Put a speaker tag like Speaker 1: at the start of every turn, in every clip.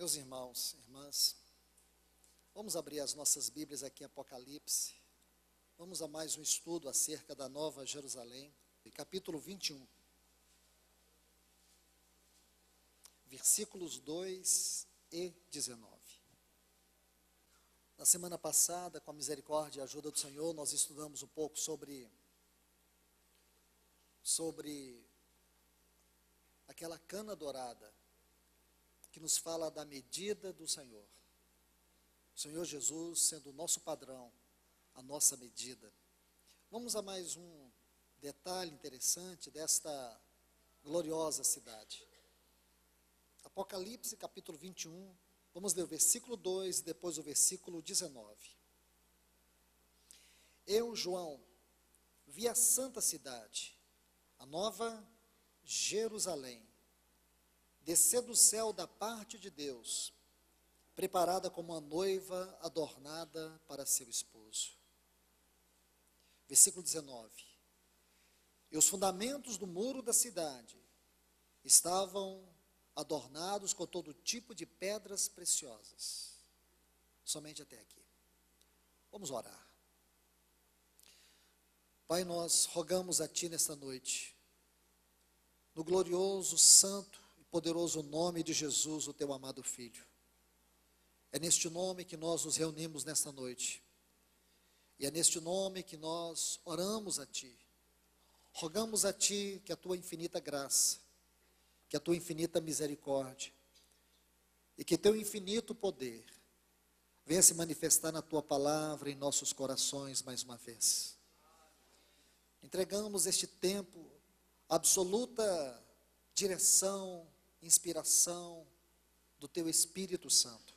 Speaker 1: Meus irmãos, irmãs, vamos abrir as nossas Bíblias aqui em Apocalipse. Vamos a mais um estudo acerca da Nova Jerusalém, capítulo 21, versículos 2 e 19. Na semana passada, com a misericórdia e a ajuda do Senhor, nós estudamos um pouco sobre aquela cana dourada, que nos fala da medida do Senhor. O Senhor Jesus sendo o nosso padrão, a nossa medida. Vamos a mais um detalhe interessante desta gloriosa cidade. Apocalipse capítulo 21, vamos ler o versículo 2 e depois o versículo 19. Eu, João, vi a santa cidade, a nova Jerusalém, descer do céu da parte de Deus, preparada como uma noiva adornada para seu esposo. Versículo 19. E os fundamentos do muro da cidade estavam adornados com todo tipo de pedras preciosas. Somente até aqui. Vamos orar. Pai, nós rogamos a Ti nesta noite, no glorioso, santo, poderoso nome de Jesus, o teu amado Filho. É neste nome que nós nos reunimos nesta noite. E é neste nome que nós oramos a Ti. Rogamos a Ti que a Tua infinita graça, que a Tua infinita misericórdia e que Teu infinito poder venha se manifestar na Tua palavra em nossos corações mais uma vez. Entregamos este tempo à absoluta direção, inspiração do Teu Espírito Santo,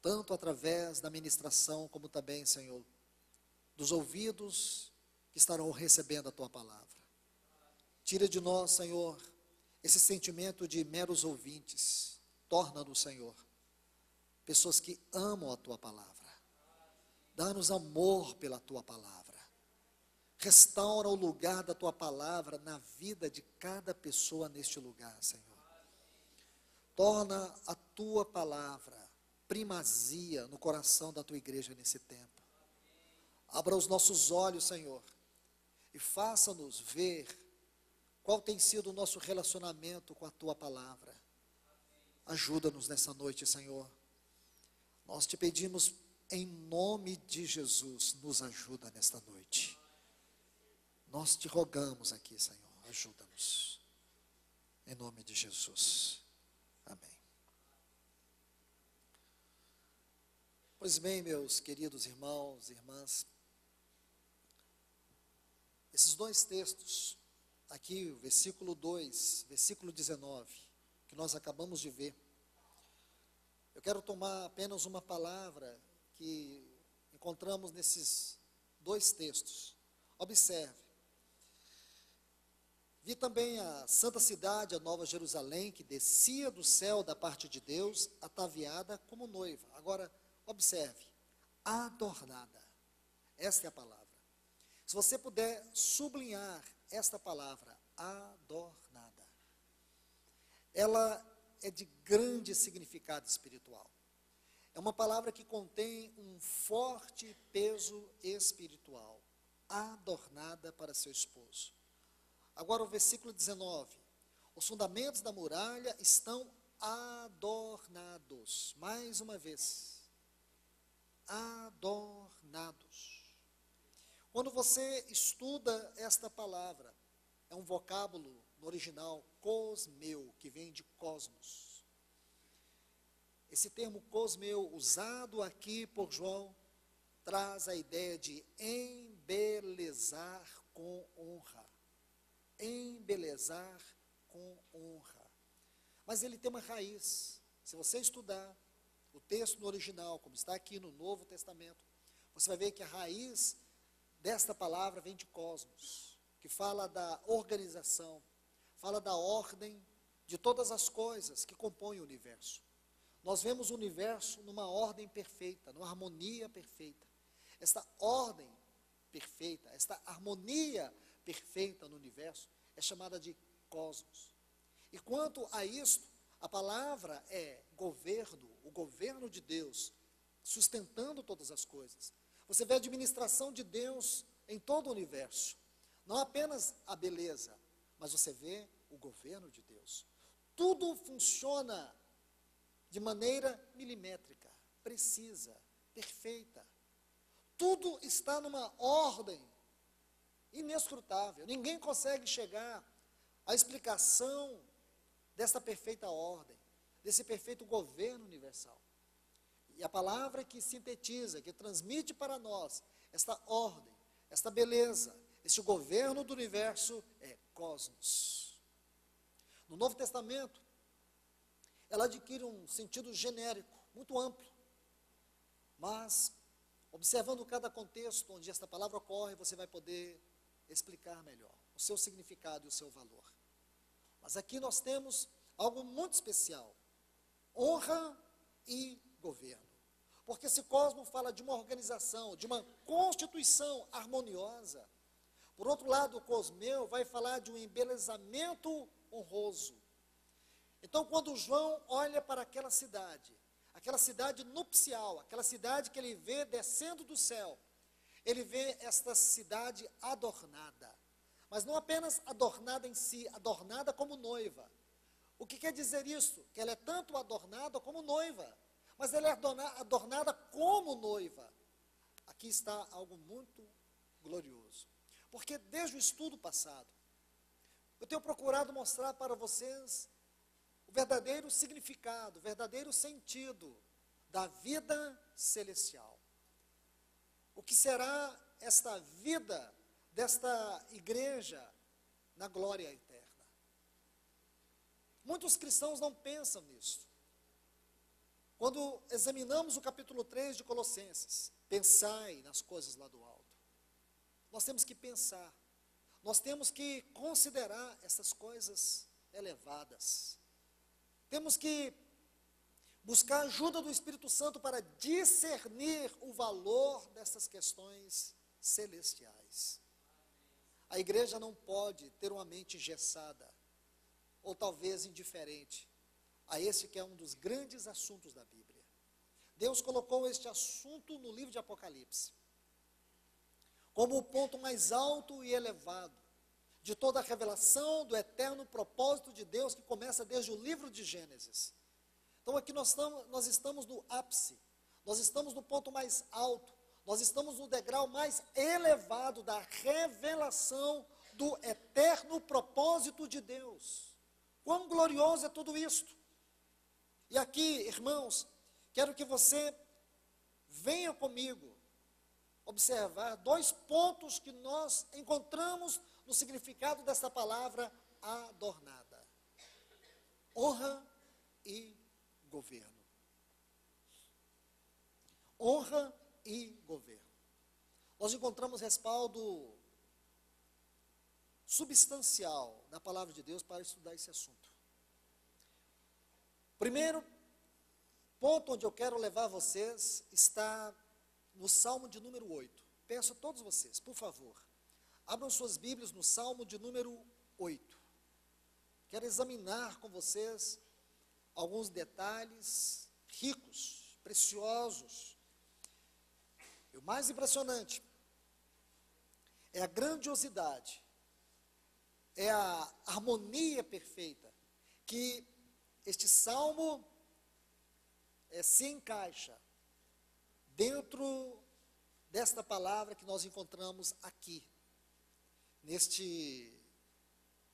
Speaker 1: tanto através da ministração, como também, Senhor, dos ouvidos que estarão recebendo a Tua palavra. Tira de nós, Senhor, esse sentimento de meros ouvintes, torna-nos, Senhor, pessoas que amam a Tua palavra. Dá-nos amor pela Tua palavra. Restaura o lugar da Tua palavra na vida de cada pessoa neste lugar, Senhor. Torna a Tua palavra primazia no coração da Tua igreja nesse tempo. Abra os nossos olhos, Senhor, e faça-nos ver qual tem sido o nosso relacionamento com a Tua palavra. Ajuda-nos nessa noite, Senhor. Nós Te pedimos em nome de Jesus, nos ajuda nesta noite. Nós Te rogamos aqui, Senhor, ajuda-nos. Em nome de Jesus. Amém. Pois bem, meus queridos irmãos e irmãs, esses dois textos, aqui o versículo 2, versículo 19, que nós acabamos de ver, eu quero tomar apenas uma palavra que encontramos nesses dois textos. Observe. Vi também a santa cidade, a nova Jerusalém, que descia do céu da parte de Deus, ataviada como noiva. Agora, observe, adornada. Esta é a palavra. Se você puder sublinhar esta palavra, adornada, ela é de grande significado espiritual. É uma palavra que contém um forte peso espiritual. Adornada para seu esposo. Agora o versículo 19, os fundamentos da muralha estão adornados, mais uma vez, adornados. Quando você estuda esta palavra, é um vocábulo no original, cosmeu, que vem de cosmos. Esse termo cosmeu, usado aqui por João, traz a ideia de embelezar com honra. Embelezar com honra. Mas ele tem uma raiz. Se você estudar o texto no original, como está aqui no Novo Testamento, você vai ver que a raiz desta palavra vem de cosmos, que fala da organização, fala da ordem de todas as coisas que compõem o universo. Nós vemos o universo numa ordem perfeita, numa harmonia perfeita. Esta ordem perfeita, esta harmonia perfeita no universo, é chamada de cosmos. E quanto a isto, A palavra é governo, o governo de Deus, sustentando todas as coisas. Você vê a administração de Deus em todo o universo. Não apenas a beleza, mas você vê o governo de Deus. Tudo funciona de maneira milimétrica, precisa, perfeita. Tudo está numa ordem inescrutável. Ninguém consegue chegar à explicação dessa perfeita ordem, desse perfeito governo universal. E a palavra que sintetiza, que transmite para nós esta ordem, esta beleza, este governo do universo é cosmos. No Novo Testamento, ela adquire um sentido genérico, muito amplo, mas observando cada contexto onde esta palavra ocorre, você vai poder explicar melhor o seu significado e o seu valor. Mas aqui nós temos algo muito especial: honra e governo. Porque esse cosmo fala de uma organização, de uma constituição harmoniosa. Por outro lado, o cosmeu vai falar de um embelezamento honroso. Então, quando João olha para aquela cidade nupcial, aquela cidade que ele vê descendo do céu, ele vê esta cidade adornada. Mas não apenas adornada em si, adornada como noiva. O que quer dizer isso? Que ela é tanto adornada como noiva, mas ela é adornada como noiva. Aqui está algo muito glorioso. Porque desde o estudo passado, eu tenho procurado mostrar para vocês o verdadeiro significado, o verdadeiro sentido da vida celestial. O que será esta vida desta igreja na glória eterna? Muitos cristãos não pensam nisso. Quando examinamos o capítulo 3 de Colossenses, pensai nas coisas lá do alto. Nós temos que pensar, nós temos que considerar essas coisas elevadas. Temos que buscar a ajuda do Espírito Santo para discernir o valor dessas questões celestiais. A igreja não pode ter uma mente engessada, ou talvez indiferente, a esse que é um dos grandes assuntos da Bíblia. Deus colocou este assunto no livro de Apocalipse, como o ponto mais alto e elevado de toda a revelação do eterno propósito de Deus, que começa desde o livro de Gênesis. Então aqui nós estamos no ápice, nós estamos no ponto mais alto, nós estamos no degrau mais elevado da revelação do eterno propósito de Deus. Quão glorioso é tudo isto! E aqui, irmãos, quero que você venha comigo observar dois pontos que nós encontramos no significado dessa palavra adornada: honra e governo. Honra e governo. Nós encontramos respaldo substancial na palavra de Deus para estudar esse assunto. Primeiro ponto onde eu quero levar vocês está no Salmo de número 8. Peço a todos vocês, por favor, abram suas Bíblias no Salmo de número 8. Quero examinar com vocês alguns detalhes ricos, preciosos. E o mais impressionante é a grandiosidade, é a harmonia perfeita que este salmo se encaixa dentro desta palavra que nós encontramos aqui, neste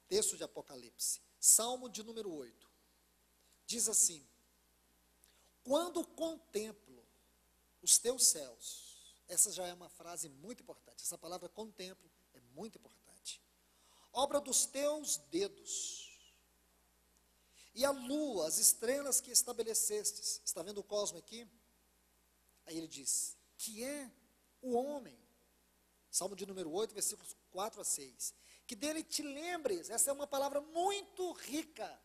Speaker 1: texto de Apocalipse. Salmo de número 8. Diz assim: quando contemplo os teus céus. Essa já é uma frase muito importante. Essa palavra contemplo é muito importante. Obra dos teus dedos. E a lua, as estrelas que estabelecestes. Está vendo o cosmo aqui? Aí ele diz: que é o homem. Salmo de número 8, versículos 4 a 6. Que dele te lembres. Essa é uma palavra muito rica.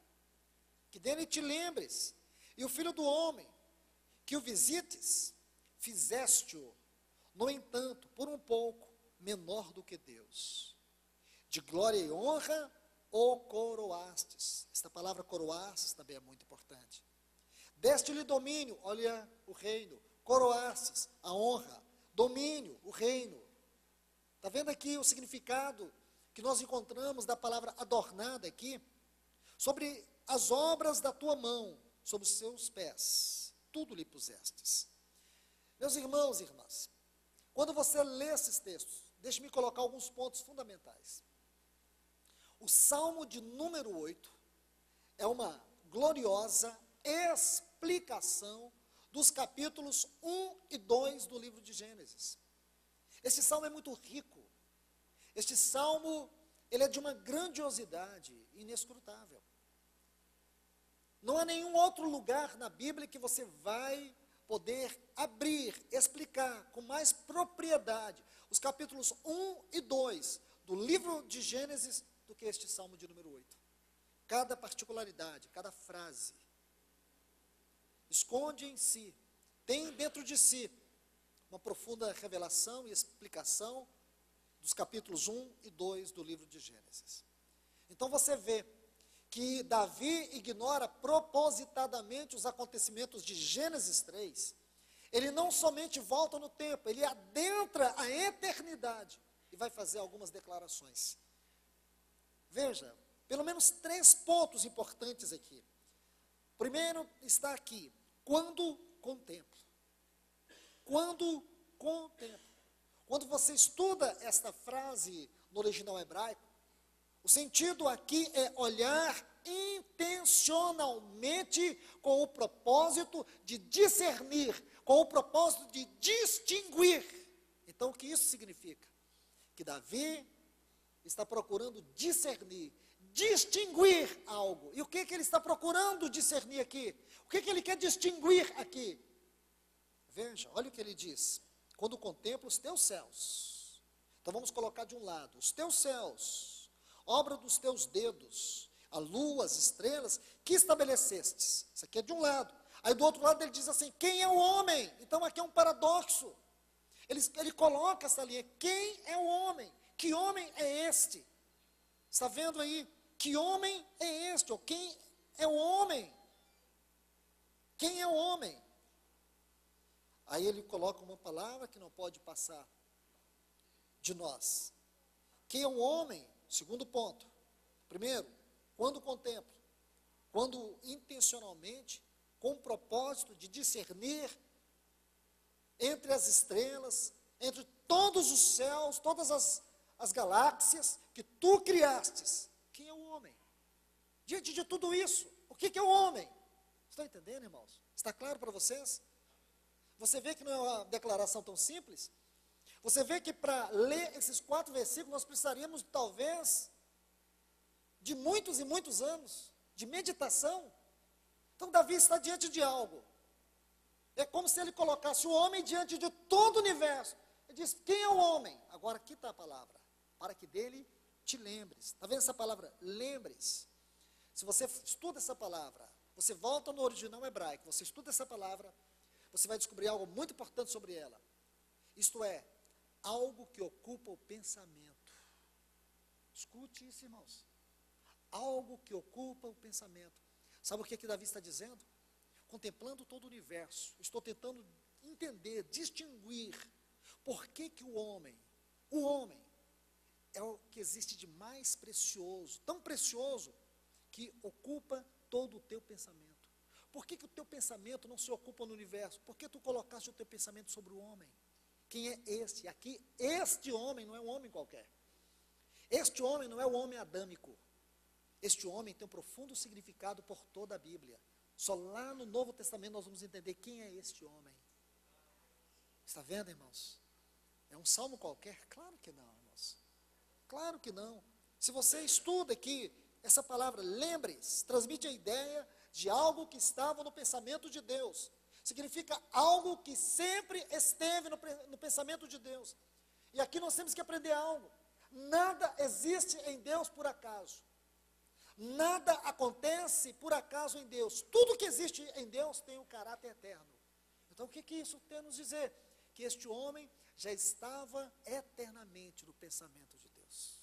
Speaker 1: Que dele te lembres. E o filho do homem, que o visites, fizeste-o, no entanto, por um pouco, menor do que Deus. De glória e honra o coroastes. Esta palavra coroastes também é muito importante. Deste-lhe domínio, olha o reino, coroastes, a honra, domínio, o reino. Está vendo aqui o significado que nós encontramos da palavra adornada aqui? Sobre as obras da tua mão, sobre os seus pés, tudo lhe pusestes. Meus irmãos e irmãs, quando você lê esses textos, deixe-me colocar alguns pontos fundamentais. O Salmo de número 8 é uma gloriosa explicação dos capítulos 1 e 2 do livro de Gênesis. Este salmo é muito rico. Este salmo, ele é de uma grandiosidade inescrutável. Não há nenhum outro lugar na Bíblia que você vai poder abrir, explicar com mais propriedade os capítulos 1 e 2 do livro de Gênesis do que este salmo de número 8. Cada particularidade, cada frase, esconde em si, tem dentro de si uma profunda revelação e explicação dos capítulos 1 e 2 do livro de Gênesis. Então você vê que Davi ignora propositadamente os acontecimentos de Gênesis 3. Ele não somente volta no tempo, ele adentra a eternidade e vai fazer algumas declarações. Veja, pelo menos 3 pontos importantes aqui. Primeiro está aqui, quando contemplo. Quando contemplo. Quando você estuda esta frase no original hebraico, o sentido aqui é olhar intencionalmente com o propósito de discernir, com o propósito de distinguir. Então, o que isso significa? Que Davi está procurando discernir, distinguir algo. E o que ele está procurando discernir aqui? O que ele quer distinguir aqui? Veja, olha o que ele diz. Quando contemplo os teus céus. Então vamos colocar de um lado, os teus céus, obra dos teus dedos, a lua, as estrelas, que estabelecestes. Isso aqui é de um lado. Aí do outro lado ele diz assim, quem é o homem? Então aqui é um paradoxo. Ele coloca essa linha, quem é o homem? Que homem é este? Está vendo aí? Que homem é este? Ou quem é o homem? Quem é o homem? Aí ele coloca uma palavra que não pode passar de nós. Quem é o homem? Segundo ponto. Primeiro, quando contemplo, quando intencionalmente, com o propósito de discernir entre as estrelas, entre todos os céus, todas as galáxias que tu criastes. Quem é o homem? Diante de tudo isso, o que é o homem? Estão entendendo, irmãos? Está claro para vocês? Você vê que não é uma declaração tão simples? Você vê que para ler esses 4 versículos, nós precisaríamos, talvez, de muitos e muitos anos de meditação. Então, Davi está diante de algo. É como se ele colocasse o homem diante de todo o universo. Ele diz, quem é o homem? Agora, aqui está a palavra. Para que dele te lembres. Está vendo essa palavra? Lembres. Se você estuda essa palavra, você volta no original hebraico, você estuda essa palavra, você vai descobrir algo muito importante sobre ela. Isto é, algo que ocupa o pensamento. Escute isso, irmãos. Algo que ocupa o pensamento. Sabe o que Davi está dizendo? Contemplando todo o universo, estou tentando entender, distinguir, por que o homem é o que existe de mais precioso, tão precioso, que ocupa todo o teu pensamento. Por que o teu pensamento não se ocupa no universo? Por que tu colocaste o teu pensamento sobre o homem? Quem é este? Aqui, este homem não é um homem qualquer. Este homem não é o homem adâmico. Este homem tem um profundo significado por toda a Bíblia. Só lá no Novo Testamento nós vamos entender quem é este homem. Está vendo, irmãos? É um salmo qualquer? Claro que não, irmãos. Claro que não. Se você estuda aqui, essa palavra, lembre-se, transmite a ideia de algo que estava no pensamento de Deus. Significa algo que sempre esteve no pensamento de Deus. E aqui nós temos que aprender algo. Nada existe em Deus por acaso. Nada acontece por acaso em Deus. Tudo que existe em Deus tem um caráter eterno. Então o que isso tem a nos dizer? Que este homem já estava eternamente no pensamento de Deus.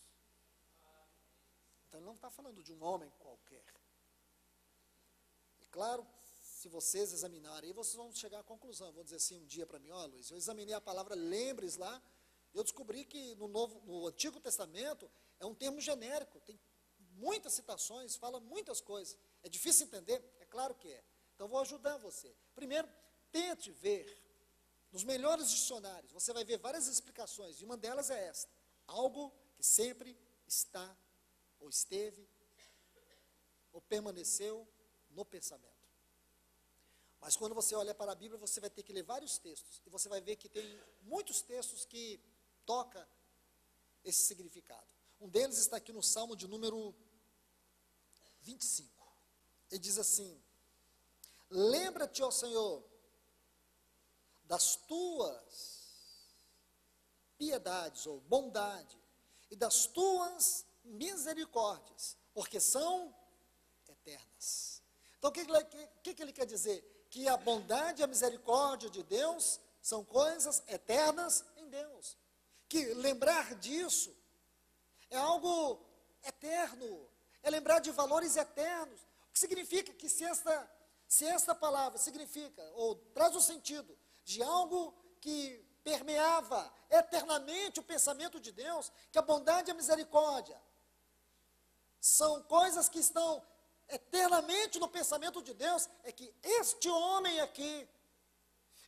Speaker 1: Então ele não está falando de um homem qualquer. É claro, se vocês examinarem, vocês vão chegar à conclusão, vão dizer assim um dia para mim, ó Luiz, eu examinei a palavra lembres lá, eu descobri que no Antigo Testamento é um termo genérico, tem muitas citações, fala muitas coisas. É difícil entender? É claro que é. Então vou ajudar você. Primeiro, tente ver, nos melhores dicionários, você vai ver várias explicações, e uma delas é esta: algo que sempre está, ou esteve, ou permaneceu no pensamento. Mas quando você olha para a Bíblia, você vai ter que ler vários textos, e você vai ver que tem muitos textos que tocam esse significado. Um deles está aqui no Salmo de número 25. Ele diz assim: lembra-te, ó Senhor, das tuas piedades, ou bondade, e das tuas misericórdias, porque são eternas. Então, o que ele quer dizer? Que a bondade e a misericórdia de Deus são coisas eternas em Deus. Que lembrar disso é algo eterno, é lembrar de valores eternos. O que significa que se esta palavra significa, ou traz o sentido de algo que permeava eternamente o pensamento de Deus, que a bondade e a misericórdia são coisas que estão eternamente no pensamento de Deus, é que este homem aqui,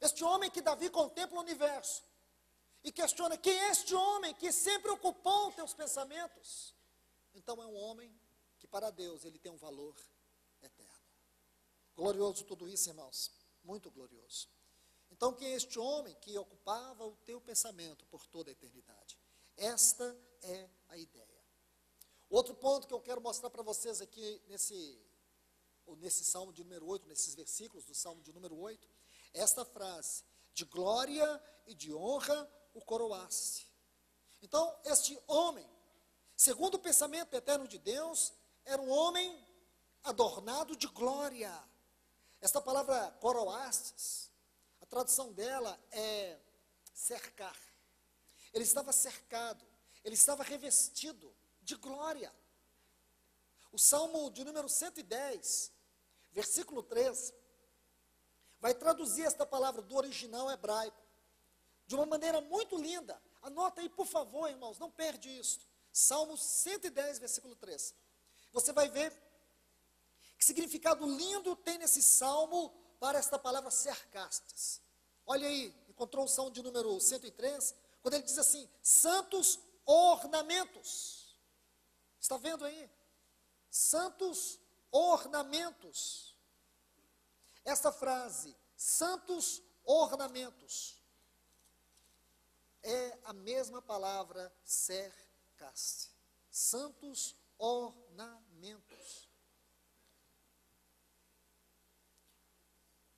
Speaker 1: este homem que Davi contempla o universo, e questiona quem é este homem que sempre ocupou os teus pensamentos, então é um homem que para Deus ele tem um valor eterno. Glorioso tudo isso, irmãos, muito glorioso. Então, quem é este homem que ocupava o teu pensamento por toda a eternidade? Esta é a ideia. Outro ponto que eu quero mostrar para vocês aqui nesse Salmo de número 8, nesses versículos do Salmo de número 8, esta frase: de glória e de honra o coroaste. Então, este homem, segundo o pensamento eterno de Deus, era um homem adornado de glória. Esta palavra coroastes, a tradução dela é cercar. Ele estava cercado, ele estava revestido de glória. O Salmo de número 110, versículo 3, vai traduzir esta palavra do original hebraico de uma maneira muito linda. Anota aí, por favor, irmãos, não perde isso. Salmo 110, versículo 3. Você vai ver que significado lindo tem nesse salmo para esta palavra cercastes. Olha aí, encontrou o Salmo de número 103, quando ele diz assim: santos ornamentos. Está vendo aí? Santos ornamentos. Essa frase, santos ornamentos, é a mesma palavra cercaste. Santos ornamentos.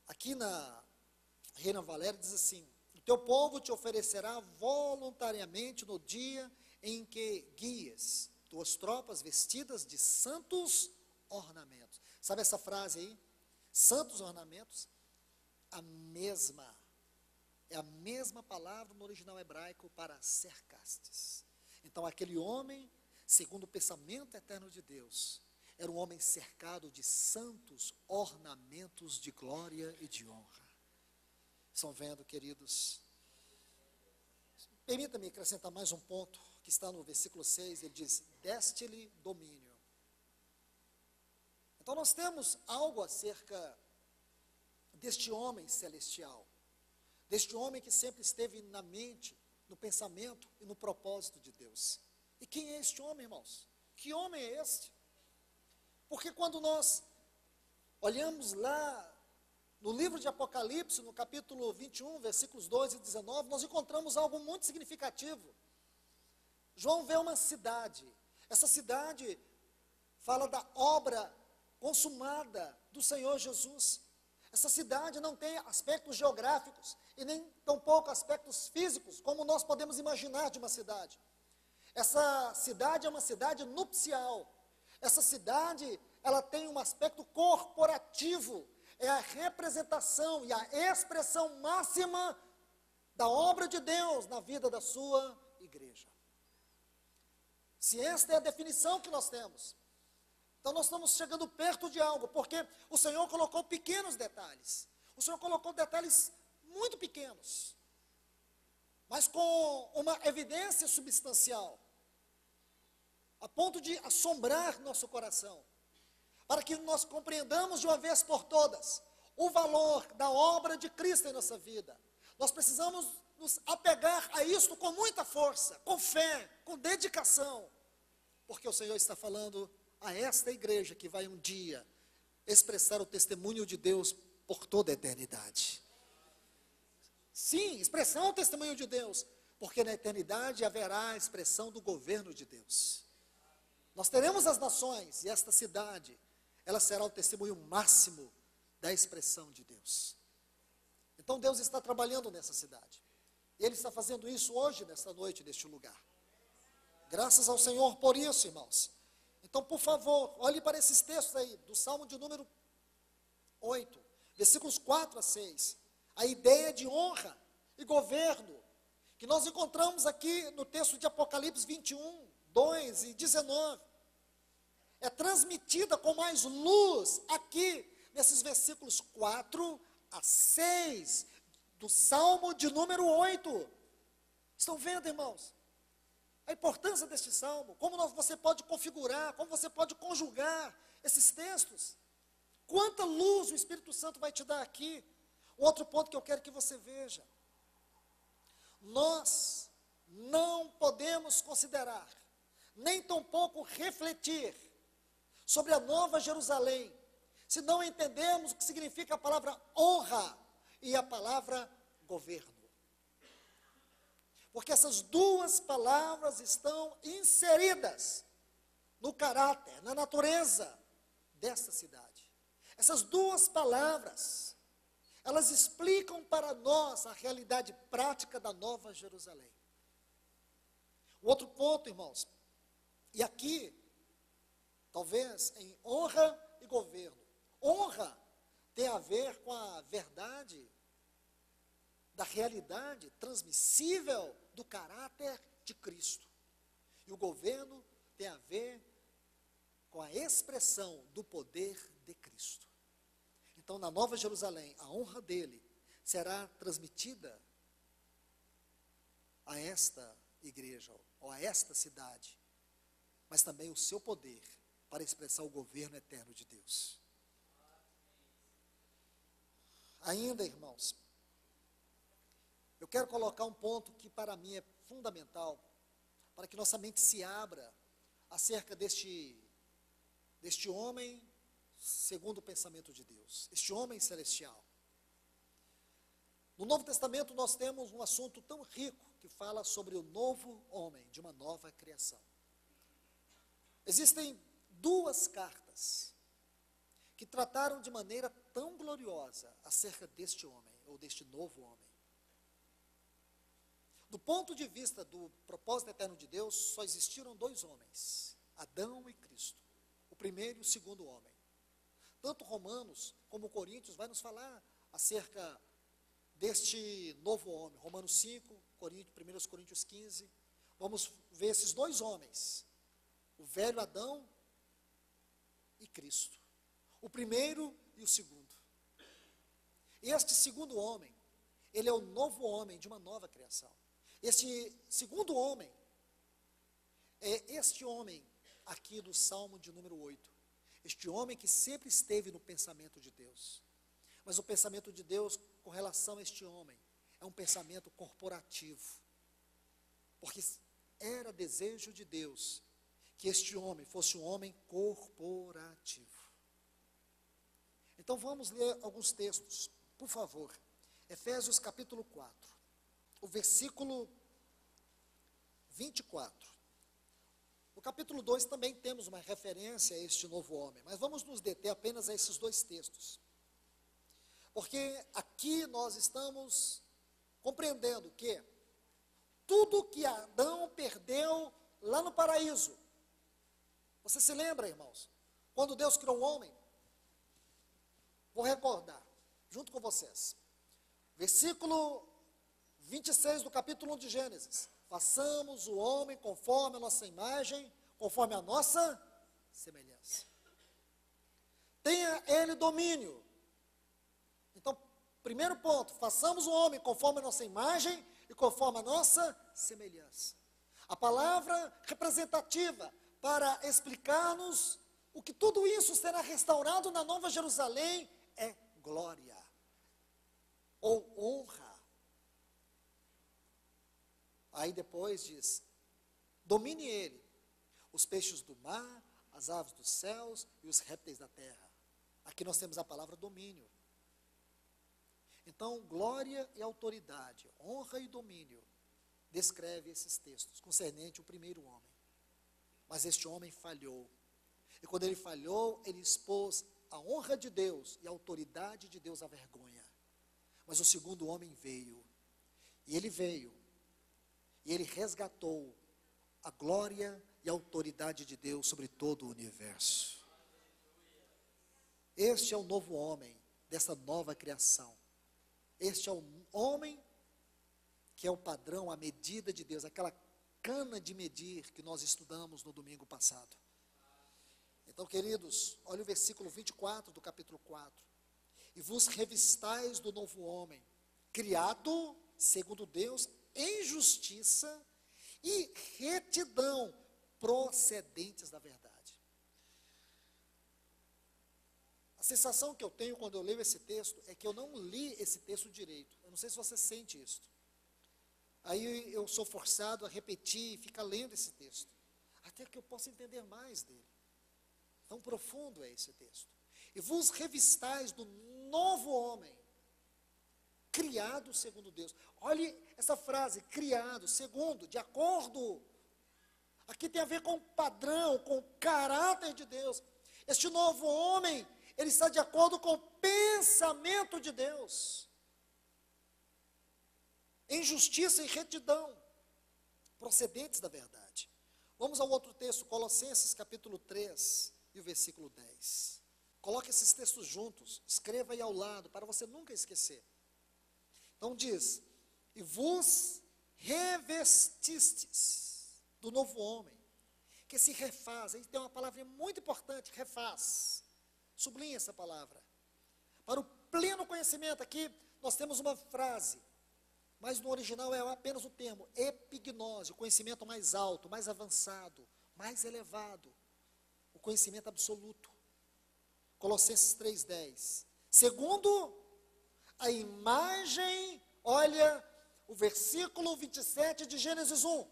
Speaker 1: Aqui na Reina Valéria diz assim: o teu povo te oferecerá voluntariamente no dia em que guias tuas tropas vestidas de santos ornamentos. Sabe essa frase aí? Santos ornamentos, é a mesma palavra no original hebraico para cercastes. Então aquele homem, segundo o pensamento eterno de Deus, era um homem cercado de santos ornamentos de glória e de honra. Estão vendo, queridos? Permita-me acrescentar mais um ponto, que está no versículo 6, ele diz: deste-lhe domínio. Então nós temos algo acerca deste homem celestial, deste homem que sempre esteve na mente, no pensamento e no propósito de Deus. E quem é este homem, irmãos? Que homem é este? Porque quando nós olhamos lá no livro de Apocalipse, no capítulo 21, versículos 2 e 19, nós encontramos algo muito significativo. João vê uma cidade. Essa cidade fala da obra consumada do Senhor Jesus. Essa cidade não tem aspectos geográficos e nem tampouco aspectos físicos, como nós podemos imaginar de uma cidade. Essa cidade é uma cidade nupcial. Essa cidade, ela tem um aspecto corporativo. É a representação e a expressão máxima da obra de Deus na vida da sua igreja. Se esta é a definição que nós temos, então nós estamos chegando perto de algo, porque o Senhor colocou pequenos detalhes. O Senhor colocou detalhes muito pequenos, mas com uma evidência substancial, a ponto de assombrar nosso coração, para que nós compreendamos de uma vez por todas o valor da obra de Cristo em nossa vida. Nós precisamos nos apegar a isto com muita força, com fé, com dedicação, porque o Senhor está falando a esta igreja que vai um dia expressar o testemunho de Deus por toda a eternidade. Sim, expressão do testemunho de Deus, porque na eternidade haverá a expressão do governo de Deus. Nós teremos as nações, e esta cidade, ela será o testemunho máximo da expressão de Deus. Então Deus está trabalhando nessa cidade, e Ele está fazendo isso hoje, nesta noite, neste lugar. Graças ao Senhor por isso, irmãos. Então, por favor, olhe para esses textos aí, do Salmo de número 8, versículos 4 a 6. A ideia de honra e governo, que nós encontramos aqui no texto de Apocalipse 21, 2 e 19, é transmitida com mais luz aqui, nesses versículos 4 a 6, do Salmo de número 8. Estão vendo, irmãos? A importância deste salmo, como você pode configurar, como você pode conjugar esses textos. Quanta luz o Espírito Santo vai te dar aqui. Um outro ponto que eu quero que você veja. Nós não podemos considerar, nem tampouco refletir sobre a Nova Jerusalém, se não entendemos o que significa a palavra honra e a palavra governo. Porque essas duas palavras estão inseridas no caráter, na natureza desta cidade. Essas duas palavras, elas explicam para nós a realidade prática da Nova Jerusalém. O outro ponto, irmãos, e aqui, talvez em honra e governo. Honra tem a ver com a verdade da realidade transmissível do caráter de Cristo. E o governo tem a ver com a expressão do poder de Cristo. Então, na Nova Jerusalém, a honra dele será transmitida a esta igreja, ou a esta cidade, mas também o seu poder para expressar o governo eterno de Deus. Ainda, irmãos, eu quero colocar um ponto que para mim é fundamental, para que nossa mente se abra acerca deste homem segundo o pensamento de Deus, este homem celestial. No Novo Testamento nós temos um assunto tão rico que fala sobre o novo homem, de uma nova criação. Existem duas cartas que trataram de maneira tão gloriosa acerca deste homem, ou deste novo homem. Do ponto de vista do propósito eterno de Deus, só existiram dois homens, Adão e Cristo, o primeiro e o segundo homem. Tanto Romanos como Coríntios vai nos falar acerca deste novo homem. Romanos 5, 1 Coríntios 15, vamos ver esses dois homens, o velho Adão e Cristo, o primeiro e o segundo. Este segundo homem, ele é o novo homem de uma nova criação. Este segundo homem é este homem aqui do Salmo de número 8. Este homem que sempre esteve no pensamento de Deus. Mas o pensamento de Deus com relação a este homem é um pensamento corporativo. Porque era desejo de Deus que este homem fosse um homem corporativo. Então vamos ler alguns textos, por favor. Efésios capítulo 4. O versículo 24. No capítulo 2 também temos uma referência a este novo homem, mas vamos nos deter apenas a esses dois textos. Porque aqui nós estamos compreendendo que tudo que Adão perdeu lá no paraíso, você se lembra, irmãos, quando Deus criou o homem? Vou recordar, junto com vocês. Versículo 26 do capítulo 1 de Gênesis. façamos o homem conforme a nossa imagem, conforme a nossa semelhança. Tenha ele domínio. Então, primeiro ponto, façamos o homem conforme a nossa imagem e conforme a nossa semelhança. A palavra representativa para explicar-nos o que tudo isso será restaurado na Nova Jerusalém é glória ou honra. Aí depois diz, domine ele, os peixes do mar, as aves dos céus e os répteis da terra. Aqui nós temos a palavra domínio. Então, glória e autoridade, honra e domínio, descreve esses textos, concernente o primeiro homem. Mas este homem falhou. E quando ele falhou, ele expôs a honra de Deus e a autoridade de Deus à vergonha. Mas o segundo homem veio. E ele resgatou a glória e a autoridade de Deus sobre todo o universo. Este é o novo homem dessa nova criação. Este é o homem que é o padrão, a medida de Deus, aquela cana de medir que nós estudamos no domingo passado. Então, queridos, olha o versículo 24 do capítulo 4. E vos revistais do novo homem, criado segundo Deus, em justiça e retidão, procedentes da verdade. A sensação que eu tenho quando eu leio esse texto é que eu não li esse texto direito. Eu não sei se você sente isso. Aí eu sou forçado a repetir e ficar lendo esse texto, até que eu possa entender mais dele. Tão profundo é esse texto. E vos revistais do novo homem, criado segundo Deus. Olhe essa frase, criado, segundo, de acordo. Aqui tem a ver com o padrão, com o caráter de Deus. Este novo homem, ele está de acordo com o pensamento de Deus. Em justiça e retidão, procedentes da verdade. Vamos ao outro texto, Colossenses capítulo 3 e o versículo 10. Coloque esses textos juntos, escreva aí ao lado, para você nunca esquecer. Então diz, e vos revestistes do novo homem, que se refaz. Aí tem uma palavra muito importante, refaz. Sublinhe essa palavra. Para o pleno conhecimento, aqui nós temos uma frase, mas no original é apenas o termo epignose, o conhecimento mais alto, mais avançado, mais elevado, o conhecimento absoluto. Colossenses 3:10. Segundo a imagem, olha o versículo 27 de Gênesis 1.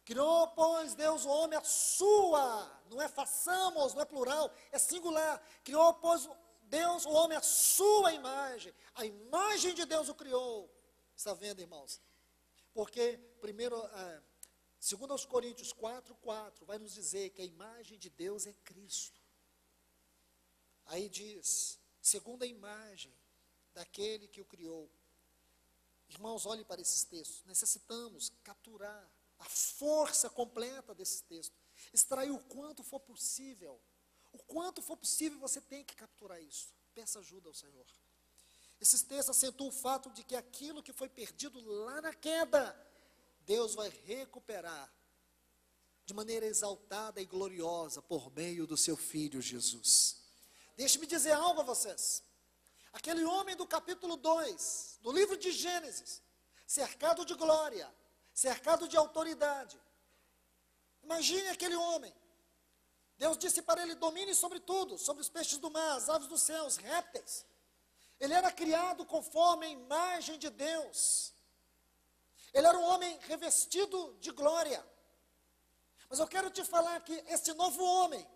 Speaker 1: Criou, pois, Deus o homem a sua, não é façamos, não é plural, é singular. Criou, pois, Deus o homem a sua imagem. A imagem de Deus o criou. Está vendo, irmãos? Porque, segundo aos Coríntios 4:4, vai nos dizer que a imagem de Deus é Cristo. Aí diz, segundo a imagem daquele que o criou. Irmãos, olhem para esses textos. Necessitamos capturar a força completa desse texto. Extrair o quanto for possível. O quanto for possível, você tem que capturar isso. Peça ajuda ao Senhor. Esses textos acentuam o fato de que aquilo que foi perdido lá na queda, Deus vai recuperar de maneira exaltada e gloriosa por meio do seu Filho Jesus. Deixe-me dizer algo a vocês. Aquele homem do capítulo 2, do livro de Gênesis, cercado de glória, cercado de autoridade. Imagine aquele homem. Deus disse para ele, domine sobre tudo, sobre os peixes do mar, as aves dos céus, répteis. Ele era criado conforme a imagem de Deus. Ele era um homem revestido de glória. Mas eu quero te falar que este novo homem,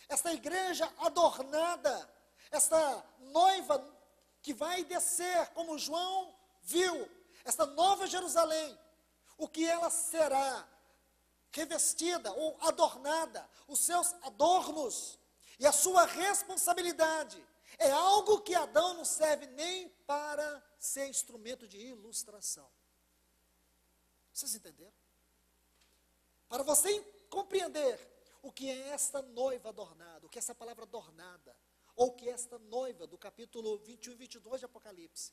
Speaker 1: esta igreja adornada, esta noiva que vai descer, como João viu, esta nova Jerusalém, o que ela será revestida ou adornada, os seus adornos e a sua responsabilidade, é algo que Adão não serve nem para ser instrumento de ilustração. Vocês entenderam? Para você compreender o que é esta noiva adornada, o que é essa palavra adornada, ou o que é esta noiva do capítulo 21 e 22 de Apocalipse,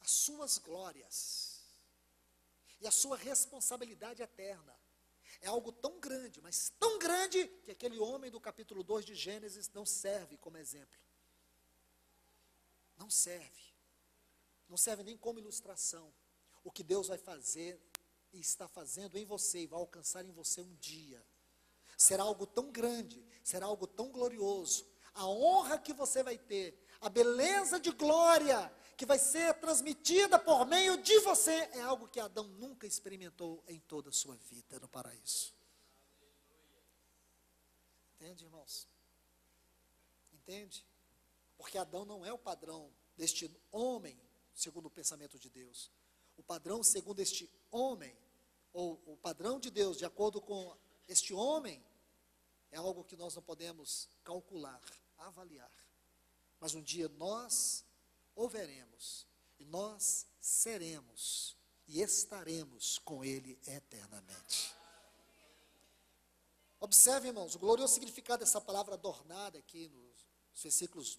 Speaker 1: as suas glórias, E a sua responsabilidade eterna é algo tão grande, mas tão grande, que aquele homem do capítulo 2 de Gênesis não serve como exemplo. Não serve. Não serve nem como ilustração. O que Deus vai fazer e está fazendo em você e vai alcançar em você um dia. Será algo tão grande, será algo tão glorioso. A honra que você vai ter, a beleza de glória que vai ser transmitida por meio de você, é algo que Adão nunca experimentou em toda a sua vida no paraíso. Entende, irmãos? Entende? Porque Adão não é o padrão deste homem, segundo o pensamento de Deus. O padrão segundo este homem, ou o padrão de Deus, de acordo com este homem, é algo que nós não podemos calcular, avaliar. Mas um dia nós o veremos, e nós seremos, e estaremos com Ele eternamente. Observe, irmãos, o glorioso significado dessa palavra adornada aqui nos versículos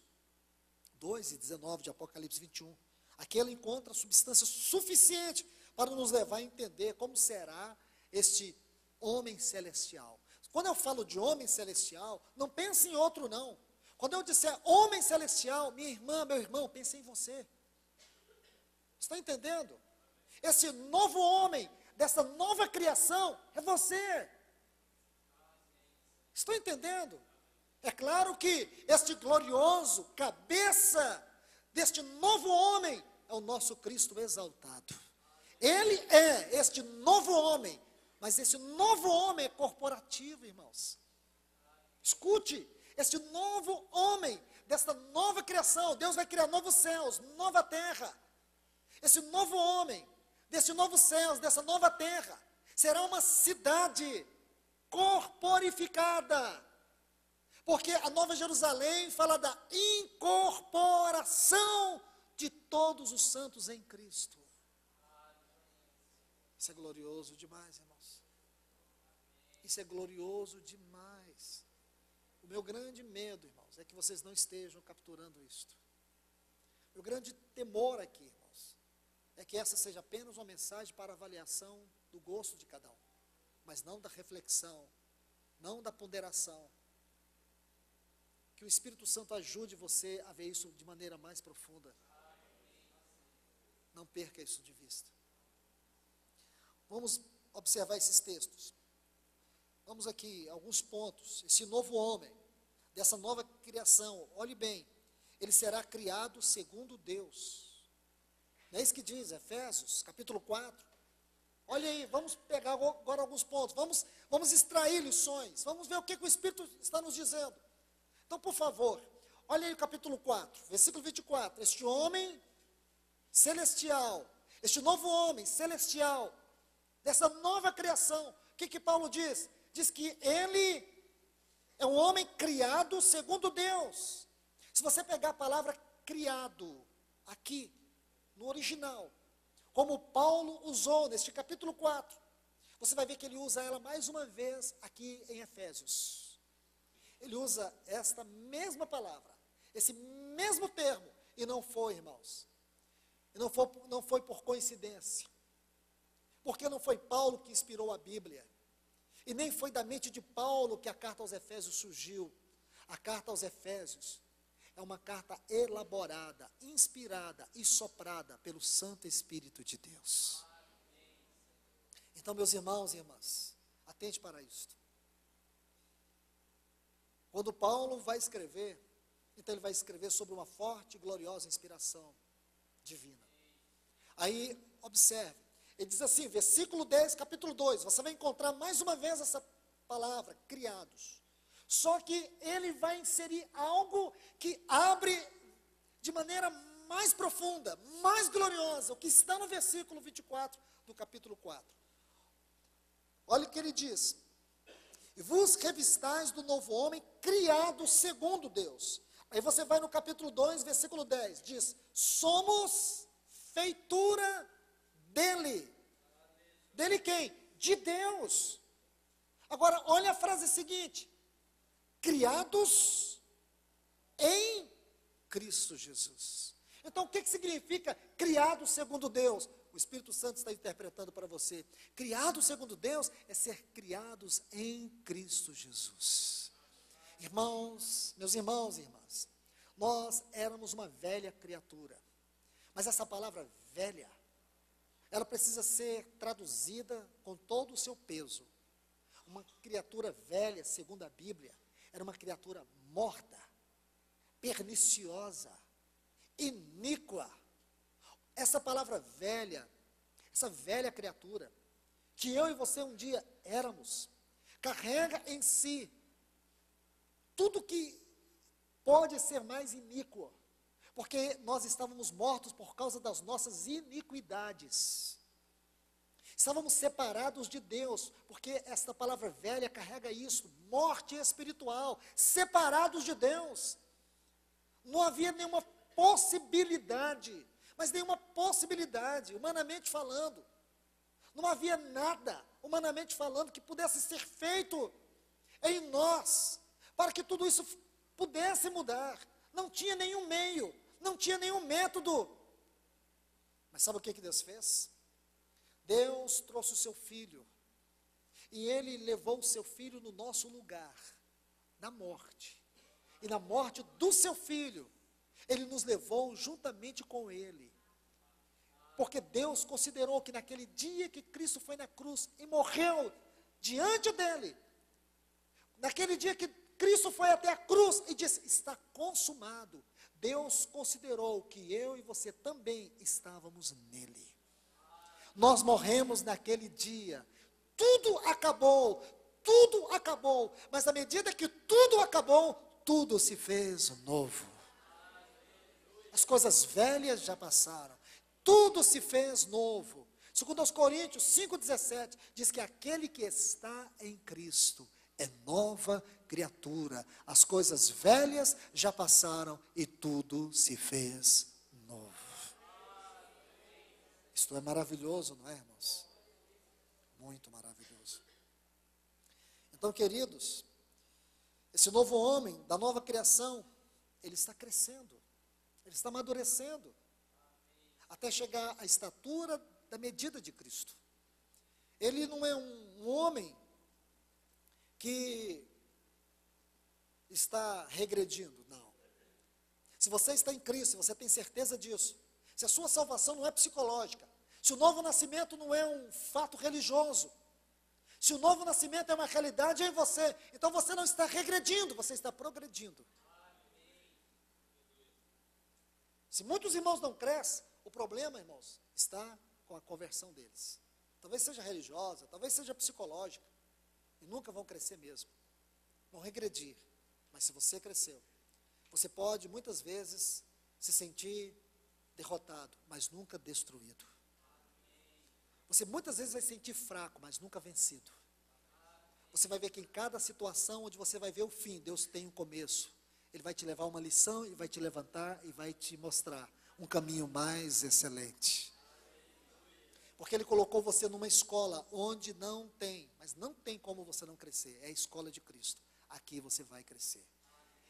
Speaker 1: 2 e 19 de Apocalipse 21. Aqui ela encontra substância suficiente para nos levar a entender como será este homem celestial. Quando eu falo de homem celestial, não pense em outro não. Quando eu disser homem celestial, minha irmã, meu irmão, pense em você. Está entendendo? Esse novo homem, dessa nova criação, é você. Estou entendendo? É claro que este glorioso cabeça deste novo homem é o nosso Cristo exaltado. Ele é este novo homem, mas esse novo homem é corporativo, irmãos. Escute, este novo homem, desta nova criação, Deus vai criar novos céus, nova terra. Esse novo homem, desse novo céus, dessa nova terra, será uma cidade corporificada. Porque a Nova Jerusalém fala da incorporação de todos os santos em Cristo. Isso é glorioso demais, irmãos. Isso é glorioso demais. O meu grande medo, irmãos, é que vocês não estejam capturando isto. O grande temor aqui, irmãos, é que essa seja apenas uma mensagem para avaliação do gosto de cada um, mas não da reflexão, não da ponderação. Que o Espírito Santo ajude você a ver isso de maneira mais profunda. Não perca isso de vista. Vamos observar esses textos. Vamos aqui, alguns pontos. Esse novo homem, dessa nova criação, olhe bem, ele será criado segundo Deus. Não é isso que diz, Efésios, capítulo 4. Olha aí, vamos pegar agora alguns pontos, vamos extrair lições, vamos ver o que o Espírito está nos dizendo. Então, por favor, olha aí o capítulo 4, versículo 24. Este homem celestial, este novo homem celestial, dessa nova criação, o que Paulo diz? Diz que ele é um homem criado segundo Deus. Se você pegar a palavra criado, aqui, no original, como Paulo usou neste capítulo 4, você vai ver que ele usa ela mais uma vez aqui em Efésios. Ele usa esta mesma palavra, esse mesmo termo, e não foi, irmãos, e não foi por coincidência, porque não foi Paulo que inspirou a Bíblia, e nem foi da mente de Paulo que a carta aos Efésios surgiu. A carta aos Efésios é uma carta elaborada, inspirada e soprada pelo Santo Espírito de Deus. Então, meus irmãos e irmãs, atente para isto. Quando Paulo vai escrever, então ele vai escrever sobre uma forte e gloriosa inspiração divina. Aí, observe, ele diz assim, versículo 10, capítulo 2, você vai encontrar mais uma vez essa palavra, criados. Só que ele vai inserir algo que abre de maneira mais profunda, mais gloriosa, o que está no versículo 24 do capítulo 4. Olha o que ele diz. E vos revistais do novo homem, criado segundo Deus. Aí você vai no capítulo 2, versículo 10, diz, somos feitura dele. Dele quem? De Deus. Agora, olha a frase seguinte, criados em Cristo Jesus. Então, o que significa criado segundo Deus? o Espírito Santo está interpretando para você. Criado segundo Deus é ser criados em Cristo Jesus. Irmãos, meus irmãos e irmãs, nós éramos uma velha criatura. Mas essa palavra velha, ela precisa ser traduzida com todo o seu peso. Uma criatura velha, segundo a Bíblia, era uma criatura morta, perniciosa, iníqua. Essa palavra velha, essa velha criatura, que eu e você um dia éramos, carrega em si tudo que pode ser mais iníquo, porque nós estávamos mortos por causa das nossas iniquidades. Estávamos separados de Deus, porque esta palavra velha carrega isso, morte espiritual, separados de Deus. Não havia nenhuma possibilidade, mas nenhuma possibilidade, humanamente falando. Não havia nada, humanamente falando, que pudesse ser feito em nós, para que tudo isso pudesse mudar. Não tinha nenhum meio, não tinha nenhum método. Mas sabe o que Deus fez? Deus trouxe o seu Filho, e Ele levou o seu Filho no nosso lugar, na morte. E na morte do seu Filho, Ele nos levou juntamente com Ele. Porque Deus considerou que naquele dia que Cristo foi na cruz e morreu diante dEle, naquele dia que Cristo foi até a cruz e disse, está consumado, Deus considerou que eu e você também estávamos nele. Nós morremos naquele dia, tudo acabou, mas à medida que tudo acabou, tudo se fez novo. As coisas velhas já passaram, tudo se fez novo. Segundo aos Coríntios 5,17, diz que aquele que está em Cristo é nova criatura. As coisas velhas já passaram e tudo se fez novo. Isto é maravilhoso, não é, irmãos? Muito maravilhoso. Então, queridos, esse novo homem, da nova criação, ele está crescendo, ele está amadurecendo, até chegar à estatura da medida de Cristo. Ele não é um homem que está regredindo, não. Se você está em Cristo, se você tem certeza disso, se a sua salvação não é psicológica, se o novo nascimento não é um fato religioso, se o novo nascimento é uma realidade em você, então você não está regredindo, você está progredindo. Se muitos irmãos não crescem, o problema, irmãos, está com a conversão deles. Talvez seja religiosa, talvez seja psicológica, e nunca vão crescer mesmo, vão regredir. Mas se você cresceu, você pode muitas vezes se sentir derrotado, mas nunca destruído. Você muitas vezes vai se sentir fraco, mas nunca vencido. Você vai ver que em cada situação onde você vai ver o fim, Deus tem um começo. Ele vai te levar uma lição, e vai te levantar e vai te mostrar um caminho mais excelente. Porque Ele colocou você numa escola onde não tem, mas não tem como você não crescer. É a escola de Cristo. Aqui você vai crescer.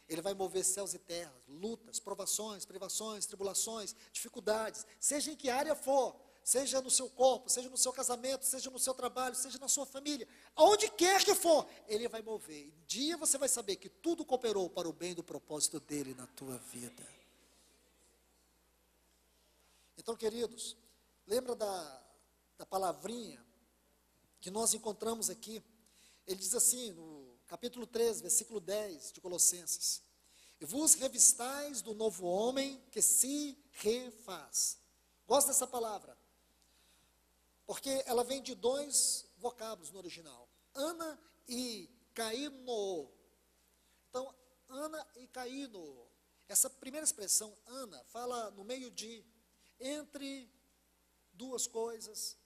Speaker 1: Ele vai mover céus e terras, lutas, provações, privações, tribulações, dificuldades, seja em que área for, seja no seu corpo, seja no seu casamento, seja no seu trabalho, seja na sua família, aonde quer que for, Ele vai mover. Um dia você vai saber que tudo cooperou para o bem do propósito dEle na tua vida. Então, queridos, lembra da palavrinha que nós encontramos aqui? Ele diz assim, no capítulo 13, versículo 10 de Colossenses: e vos revistais do novo homem que se refaz. Gosto dessa palavra, porque ela vem de dois vocábulos no original, ana e kaino. Então, ana e kaino, essa primeira expressão, ana, fala no meio de, entre duas coisas,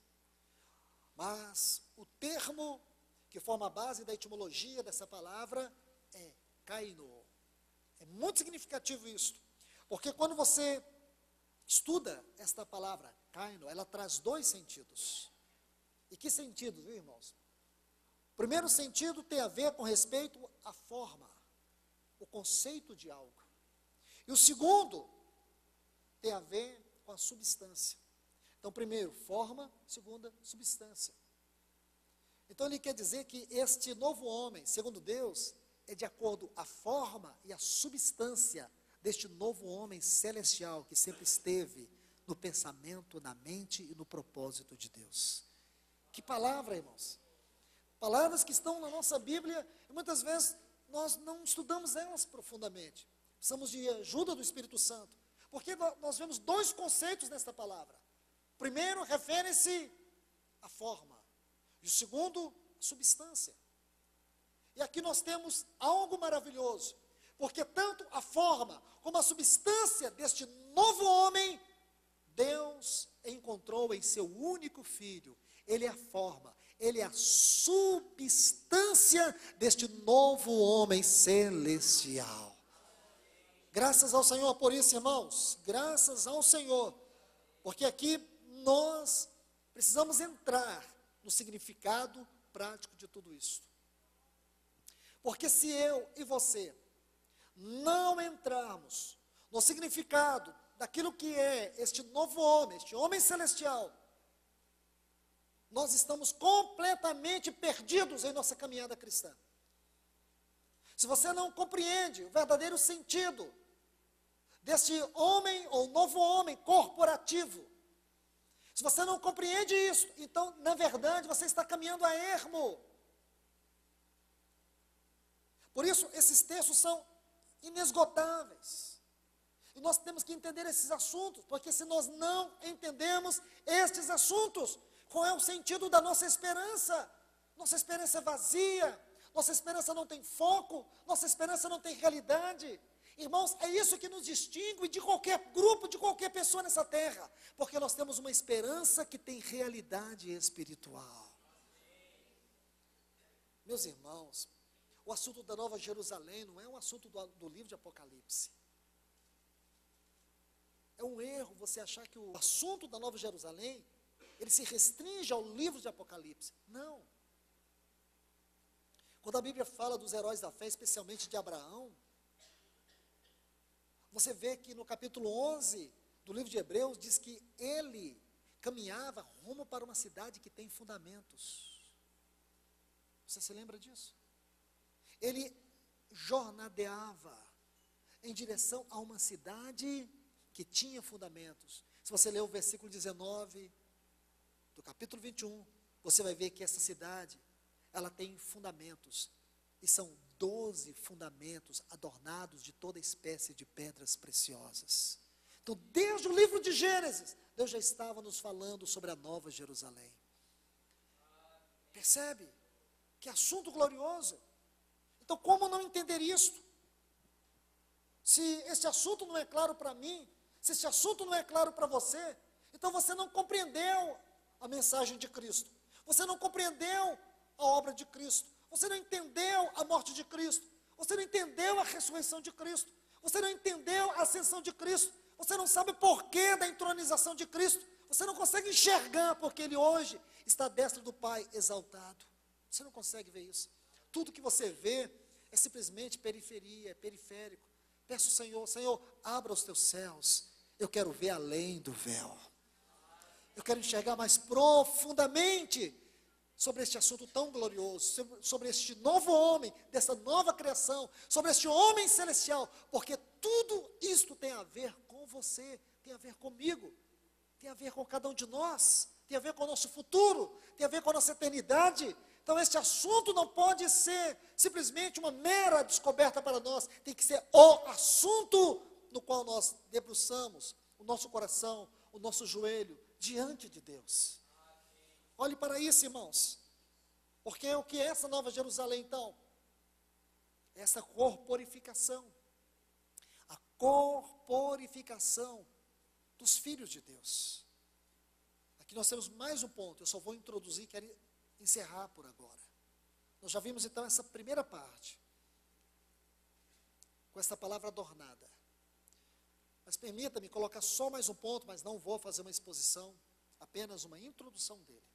Speaker 1: mas o termo que forma a base da etimologia dessa palavra é kaino. É muito significativo isso, porque quando você estuda esta palavra, kaino, ela traz dois sentidos. E que sentidos, viu, irmãos? O primeiro sentido tem a ver com respeito à forma, o conceito de algo. E o segundo tem a ver com a substância. Então, primeiro, forma, segunda, substância. Então, ele quer dizer que este novo homem, segundo Deus, é de acordo a forma e a substância deste novo homem celestial que sempre esteve no pensamento, na mente e no propósito de Deus. Que palavra, irmãos! Palavras que estão na nossa Bíblia e muitas vezes nós não estudamos elas profundamente. Precisamos de ajuda do Espírito Santo, porque nós vemos dois conceitos nesta palavra. O primeiro refere-se à forma, e o segundo, a substância. E aqui nós temos algo maravilhoso, porque tanto a forma como a substância deste novo homem, Deus encontrou em seu único filho. Ele é a forma, ele é a substância deste novo homem celestial. Graças ao Senhor por isso, irmãos, graças ao Senhor, porque aqui nós precisamos entrar no significado prático de tudo isso. Porque se eu e você não entrarmos no significado daquilo que é este novo homem, este homem celestial, nós estamos completamente perdidos em nossa caminhada cristã. Se você não compreende o verdadeiro sentido deste homem ou novo homem corporativo, se você não compreende isso, então, na verdade, você está caminhando a ermo. Por isso, esses textos são inesgotáveis. E nós temos que entender esses assuntos, porque se nós não entendemos estes assuntos, qual é o sentido da nossa esperança? Nossa esperança é vazia, nossa esperança não tem foco, nossa esperança não tem realidade. Irmãos, é isso que nos distingue de qualquer grupo, de qualquer pessoa nessa terra, porque nós temos uma esperança que tem realidade espiritual. Meus irmãos, o assunto da Nova Jerusalém não é um assunto do livro de Apocalipse. É um erro você achar que o assunto da Nova Jerusalém, ele se restringe ao livro de Apocalipse. Não. Quando a Bíblia fala dos heróis da fé, especialmente de Abraão, você vê que no capítulo 11 do livro de Hebreus, diz que ele caminhava rumo para uma cidade que tem fundamentos. Você se lembra disso? Ele jornadeava em direção a uma cidade que tinha fundamentos. Se você ler o versículo 19 do capítulo 21, você vai ver que essa cidade, ela tem fundamentos, e são 12 fundamentos adornados de toda espécie de pedras preciosas. Então, desde o livro de Gênesis, Deus já estava nos falando sobre a Nova Jerusalém. Percebe? Que assunto glorioso. Então, como não entender isto? Se este assunto não é claro para mim, se este assunto não é claro para você, então você não compreendeu a mensagem de Cristo. Você não compreendeu a obra de Cristo. Você não entendeu a morte de Cristo. Você não entendeu a ressurreição de Cristo. Você não entendeu a ascensão de Cristo. Você não sabe o porquê da entronização de Cristo. Você não consegue enxergar porque Ele hoje está à destra do Pai exaltado. Você não consegue ver isso. Tudo que você vê é simplesmente periferia, é periférico. Peço ao Senhor, Senhor, abra os teus céus. Eu quero ver além do véu. Eu quero enxergar mais profundamente sobre este assunto tão glorioso, sobre este novo homem, dessa nova criação, sobre este homem celestial, porque tudo isto tem a ver com você, tem a ver comigo, tem a ver com cada um de nós, tem a ver com o nosso futuro, tem a ver com a nossa eternidade. Então este assunto não pode ser simplesmente uma mera descoberta para nós, tem que ser o assunto no qual nós debruçamos o nosso coração, o nosso joelho, diante de Deus. Olhe para isso, irmãos, porque o que é essa Nova Jerusalém, então? Essa corporificação, a corporificação dos filhos de Deus. Aqui nós temos mais um ponto, eu só vou introduzir, quero encerrar por agora. Nós já vimos então essa primeira parte, com essa palavra adornada. Mas permita-me colocar só mais um ponto, mas não vou fazer uma exposição, apenas uma introdução dele.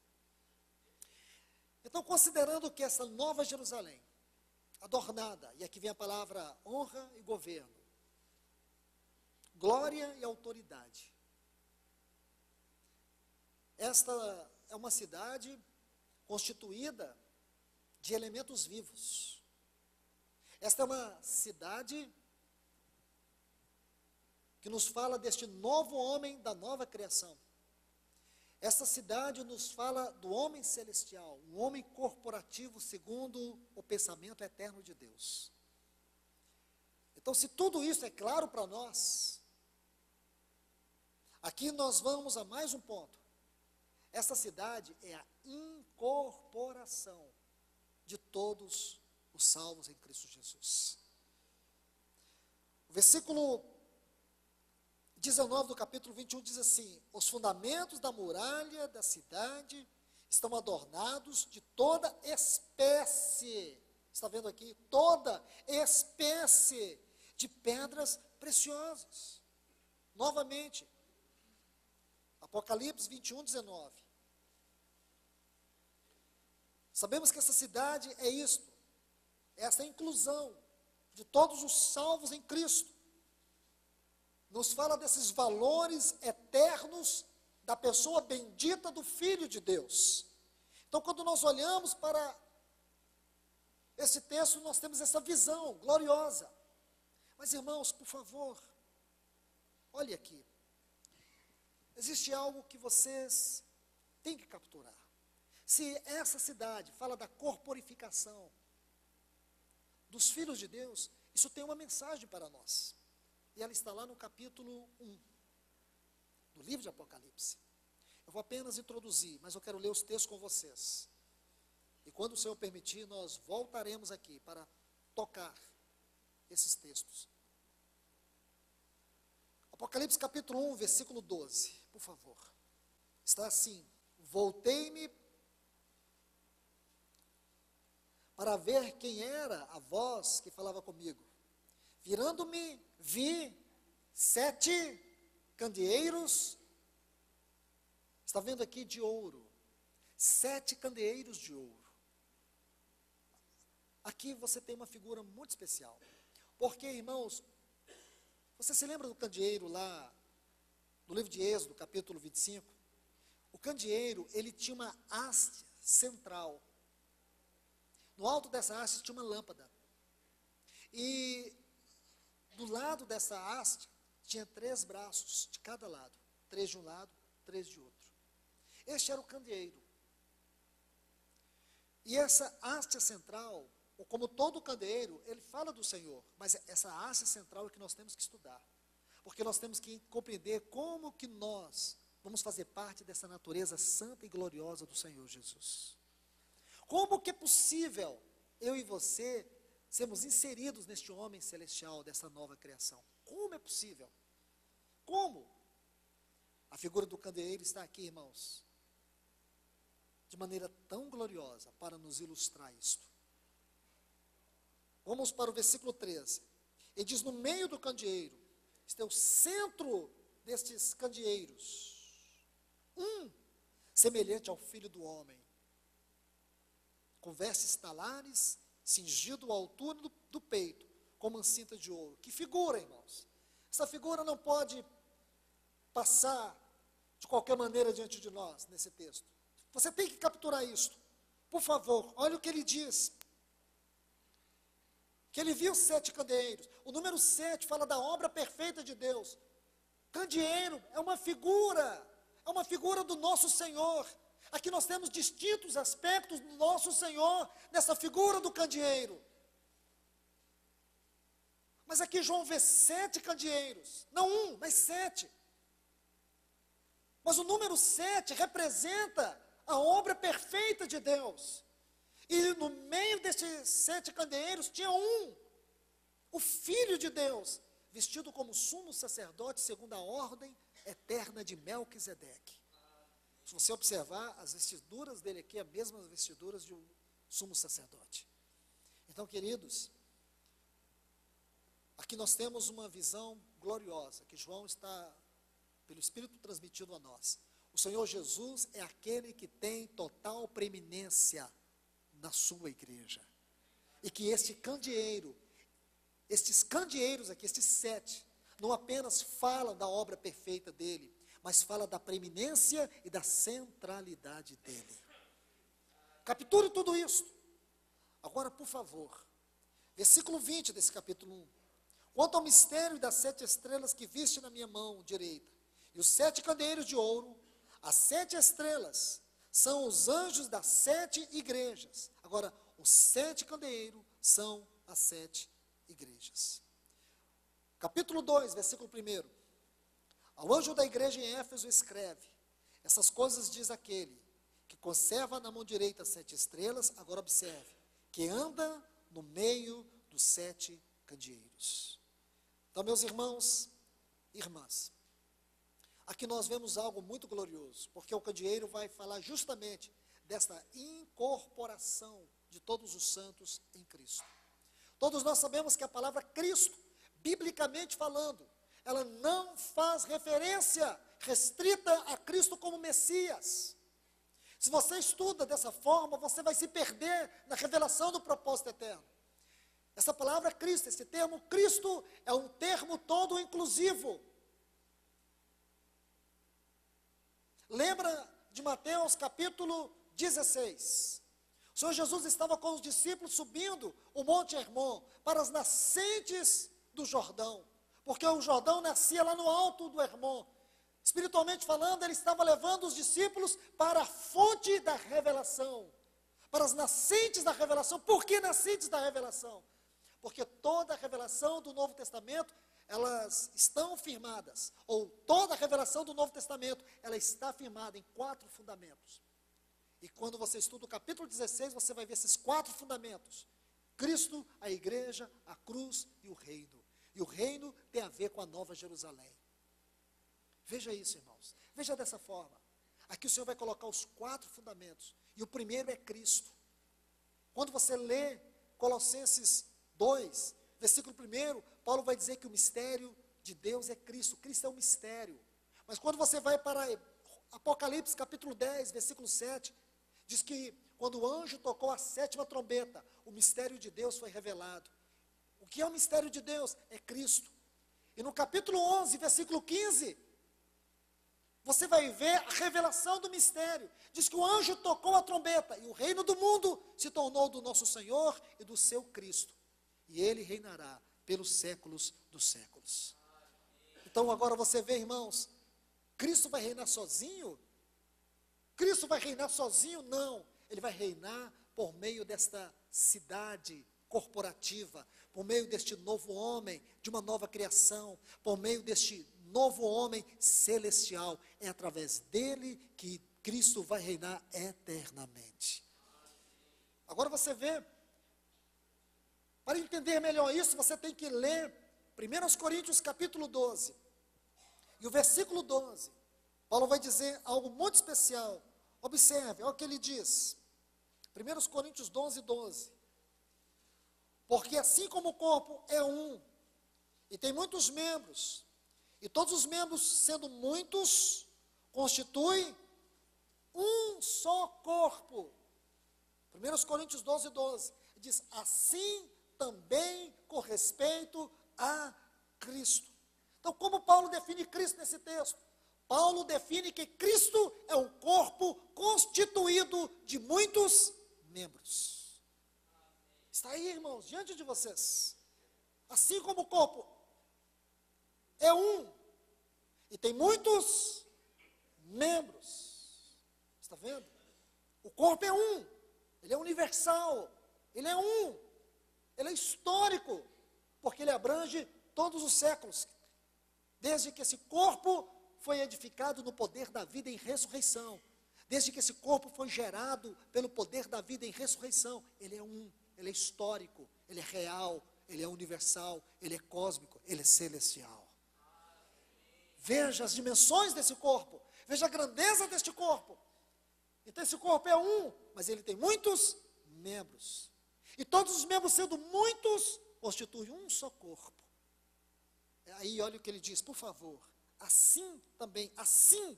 Speaker 1: Então, considerando que essa Nova Jerusalém, adornada, e aqui vem a palavra honra e governo, glória e autoridade, Esta é uma cidade constituída de elementos vivos. Esta é uma cidade que nos fala deste novo homem, da nova criação. Esta cidade nos fala do homem celestial, um homem corporativo segundo o pensamento eterno de Deus. Então, se tudo isso é claro para nós, aqui nós vamos a mais um ponto. Essa cidade é a incorporação de todos os salvos em Cristo Jesus. O versículo 19 do capítulo 21 diz assim: os fundamentos da muralha da cidade estão adornados de toda espécie, está vendo aqui? Toda espécie de pedras preciosas. Novamente, Apocalipse 21, 19. Sabemos que essa cidade é isto, essa inclusão de todos os salvos em Cristo. Nos fala desses valores eternos da pessoa bendita do Filho de Deus. Então, quando nós olhamos para esse texto, nós temos essa visão gloriosa. Mas, irmãos, por favor, olhe aqui. Existe algo que vocês têm que capturar. Se essa cidade fala da corporificação dos filhos de Deus, isso tem uma mensagem para nós. E ela está lá no capítulo 1 do livro de Apocalipse. Eu vou apenas introduzir, mas eu quero ler os textos com vocês. E quando o Senhor permitir, nós voltaremos aqui para tocar esses textos. Apocalipse capítulo 1, versículo 12, por favor. Está assim: voltei-me para ver quem era a voz que falava comigo. Virando-me, vi 7 candeeiros, está vendo aqui, de ouro. 7 candeeiros de ouro. Aqui você tem uma figura muito especial. Porque, irmãos, você se lembra do candeeiro lá, no livro de Êxodo, capítulo 25? O candeeiro, ele tinha uma haste central. No alto dessa haste tinha uma lâmpada. E do lado dessa haste tinha 3 braços de cada lado. 3 de um lado, 3 de outro. Este era o candeeiro. E essa haste central, ou como todo candeeiro, ele fala do Senhor. Mas essa haste central é que nós temos que estudar. Porque nós temos que compreender como que nós vamos fazer parte dessa natureza santa e gloriosa do Senhor Jesus. Como que é possível eu e você sermos inseridos neste homem celestial, dessa nova criação? Como é possível? Como? A figura do candeeiro está aqui, irmãos, de maneira tão gloriosa para nos ilustrar isto. Vamos para o versículo 13. Ele diz: no meio do candeeiro, este é o centro destes candeeiros, semelhante ao Filho do Homem, com vestes talares, cingido à altura do peito, com uma cinta de ouro. Que figura, irmãos! Essa figura não pode passar de qualquer maneira diante de nós, nesse texto. Você tem que capturar isto. Por favor, olha o que ele diz. Que ele viu 7 candeeiros. O número 7 fala da obra perfeita de Deus. Candeeiro é uma figura do nosso Senhor. Aqui nós temos distintos aspectos do nosso Senhor nessa figura do candeeiro. Mas aqui João vê 7 candeeiros, não 1, mas 7. Mas o número 7 representa a obra perfeita de Deus. E no meio desses 7 candeeiros tinha o Filho de Deus, vestido como sumo sacerdote segundo a ordem eterna de Melquisedeque. Se você observar, as vestiduras dele aqui, as mesmas vestiduras de um sumo sacerdote. Então, queridos, aqui nós temos uma visão gloriosa, que João está, pelo Espírito, transmitindo a nós. O Senhor Jesus é aquele que tem total preeminência na sua igreja. E que estes candeeiros aqui, estes 7, não apenas falam da obra perfeita dele, mas fala da preeminência e da centralidade dele. Capture tudo isso. Agora, por favor, versículo 20 desse capítulo 1. Quanto ao mistério das 7 estrelas que viste na minha mão direita, e os 7 candeeiros de ouro, as 7 estrelas são os anjos das 7 igrejas. Agora, os 7 candeeiros são as 7 igrejas. Capítulo 2, versículo 1. Ao anjo da igreja em Éfeso escreve: essas coisas diz aquele que conserva na mão direita as 7 estrelas, agora observe, que anda no meio dos 7 candeeiros. Então, meus irmãos e irmãs, aqui nós vemos algo muito glorioso, porque o candeeiro vai falar justamente desta incorporação de todos os santos em Cristo. Todos nós sabemos que a palavra Cristo, biblicamente falando, ela não faz referência restrita a Cristo como Messias. Se você estuda dessa forma, você vai se perder na revelação do propósito eterno. Essa palavra Cristo, esse termo Cristo, é um termo todo inclusivo. Lembra de Mateus capítulo 16. O Senhor Jesus estava com os discípulos subindo o Monte Hermon para as nascentes do Jordão, porque o Jordão nascia lá no alto do Hermon. Espiritualmente falando, ele estava levando os discípulos para a fonte da revelação, para as nascentes da revelação. Por que nascentes da revelação? Porque toda a revelação do Novo Testamento, elas estão firmadas, ou toda a revelação do Novo Testamento, ela está firmada em 4 fundamentos. E quando você estuda o capítulo 16, você vai ver esses 4 fundamentos: Cristo, a igreja, a cruz e o reino. E o reino tem a ver com a Nova Jerusalém. Veja isso, irmãos. Veja dessa forma. Aqui o Senhor vai colocar os 4 fundamentos. E o primeiro é Cristo. Quando você lê Colossenses 2, versículo 1, Paulo vai dizer que o mistério de Deus é Cristo. Cristo é um mistério. Mas quando você vai para Apocalipse capítulo 10, versículo 7, diz que quando o anjo tocou a 7ª trombeta, o mistério de Deus foi revelado. O que é o mistério de Deus? É Cristo. E no capítulo 11, versículo 15, você vai ver a revelação do mistério. Diz que o anjo tocou a trombeta e o reino do mundo se tornou do nosso Senhor e do seu Cristo. E ele reinará pelos séculos dos séculos. Então agora você vê, irmãos, Cristo vai reinar sozinho? Cristo vai reinar sozinho? Não. Ele vai reinar por meio desta cidade corporativa, por meio deste novo homem, de uma nova criação, por meio deste novo homem celestial. É através dele que Cristo vai reinar eternamente. Agora você vê, para entender melhor isso, você tem que ler 1 Coríntios capítulo 12. E o versículo 12, Paulo vai dizer algo muito especial. Observe, olha o que ele diz. 1 Coríntios 12, 12. Porque assim como o corpo é um, e tem muitos membros, e todos os membros, sendo muitos, constituem um só corpo. 1 Coríntios 12, 12. Diz, assim também com respeito a Cristo. Então, como Paulo define Cristo nesse texto? Paulo define que Cristo é um corpo constituído de muitos membros. Está aí, irmãos, diante de vocês. Assim como o corpo é um e tem muitos membros. Está vendo? O corpo é um, ele é universal, ele é um, ele é histórico, porque ele abrange todos os séculos, desde que esse corpo foi edificado no poder da vida em ressurreição, desde que esse corpo foi gerado pelo poder da vida em ressurreição. Ele é um, ele é histórico, ele é real, ele é universal, ele é cósmico, ele é celestial. Veja as dimensões desse corpo, veja a grandeza deste corpo. Então esse corpo é um, mas ele tem muitos membros. E todos os membros, sendo muitos, constituem um só corpo. Aí olha o que ele diz, por favor. Assim também, assim,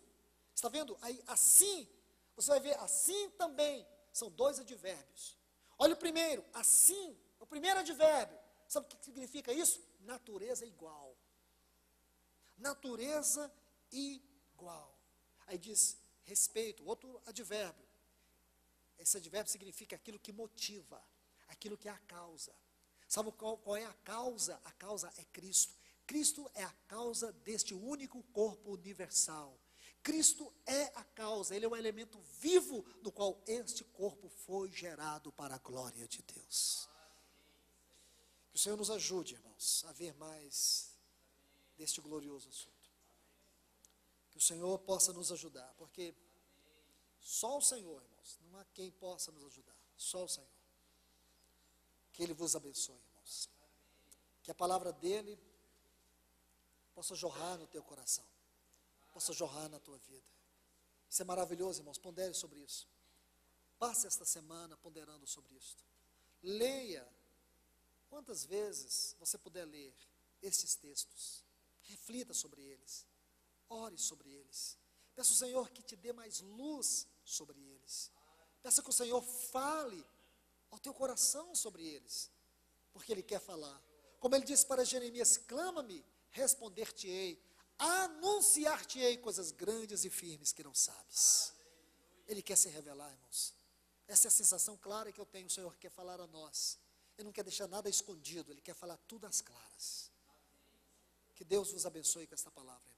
Speaker 1: está vendo? Aí assim, você vai ver, assim também, são 2 advérbios. Olha o primeiro, assim, o primeiro advérbio. Sabe o que significa isso? Natureza igual. Natureza igual. igual. Aí diz respeito, outro advérbio. Esse advérbio significa aquilo que motiva, aquilo que é a causa. Sabe qual é a causa? A causa é Cristo. Cristo é a causa deste único corpo universal. Cristo é a causa, Ele é o elemento vivo do qual este corpo foi gerado para a glória de Deus. Que o Senhor nos ajude, irmãos, a ver mais deste glorioso assunto. Que o Senhor possa nos ajudar, porque só o Senhor, irmãos, não há quem possa nos ajudar, só o Senhor. Que Ele vos abençoe, irmãos. Que a palavra dEle possa jorrar no teu coração, possa jorrar na tua vida. Isso é maravilhoso, irmãos, pondere sobre isso. Passe esta semana ponderando sobre isso. Leia, quantas vezes você puder ler estes textos, reflita sobre eles, ore sobre eles. Peça ao Senhor que te dê mais luz sobre eles. Peça que o Senhor fale ao teu coração sobre eles, porque Ele quer falar. Como Ele disse para Jeremias: clama-me, responder-te-ei, anunciar-te-ei coisas grandes e firmes que não sabes. Ele quer se revelar, irmãos. Essa é a sensação clara que eu tenho. O Senhor quer falar a nós. Ele não quer deixar nada escondido, Ele quer falar tudo às claras. Que Deus vos abençoe com esta palavra, irmãos.